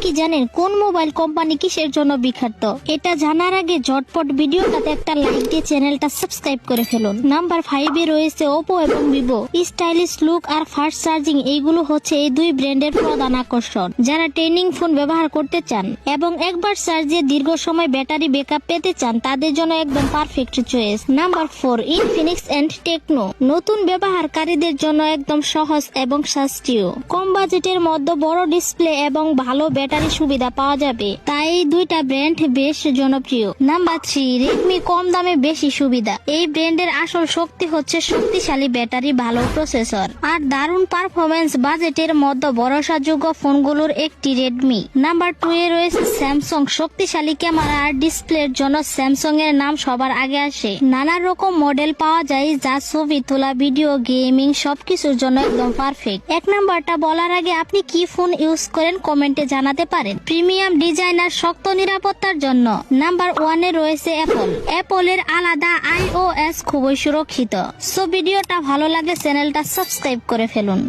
কি জানেন কোন মোবাইল কোম্পানি কিসের জন্য বিখ্যাত? এটা জানার আগে ঝটপট ভিডিওটাতে একটা লাইক দিয়ে চ্যানেলটা সাবস্ক্রাইব করে ফেলুন। নাম্বার 5 এ রয়েছে ওপো এবং ভিভো। স্টাইলিশ লুক আর ফাস্ট চার্জিং এইগুলো হচ্ছে এই দুই ব্র্যান্ডের প্রধান আকর্ষণ। যারা ট্রেনিং ফোন ব্যবহার করতে চান এবং একবার চার্জ দিয়ে দীর্ঘ সময় ব্যাটারি ব্যাকআপ পেতে চান তাদের জন্য একদম perfect choice. Number 4 Infinix and Tecno. নতুন ব্যবহারকারীদের জন্য একদম সহজ এবং সাশ্রয়ী। কম বাজেটের মধ্যে বড় ডিসপ্লে এবং ভালো ব্যাটারি সুবিধা পাওয়া যাবে, তাই এই দুইটা ব্র্যান্ড বেশ জনপ্রিয়। Number 3 Redmi. কম দামে বেশি সুবিধা। এই ব্র্যান্ডের আসল শক্তি হচ্ছে শক্তিশালী ব্যাটারি, ভালো প্রসেসর আর দারুণ পারফরমেন্স। বাজেটের মধ্যে ভরসাযোগ্য ফোনগুলোর একটি রেডমি। নাম্বার 2 এ রয়েছে স্যামসাং। শক্তিশালী ক্যামেরা আর ডিসপ্লের জন্য স্যামসাং এর নাম সবার আগে আসে। নানা রকম মডেল পাওয়া যায় যা ছবি তোলা, ভিডিও, গেমিং সবকিছুর জন্য একদম পারফেক্ট। এক নাম্বারটা বলার আগে আপনি কি ফোন ইউজ করেন কমেন্টে জানাতে পারেন। প্রিমিয়াম ডিজাইন আর শক্ত নিরাপত্তার জন্য নাম্বার 1 এ রয়েছে অ্যাপল। অ্যাপলের আলাদা iOS খুবই সুরক্ষিত। সো ভিডিওটা ভালো লাগে চ্যানেলটা সাবস্ক্রাইব করে ফেলুন।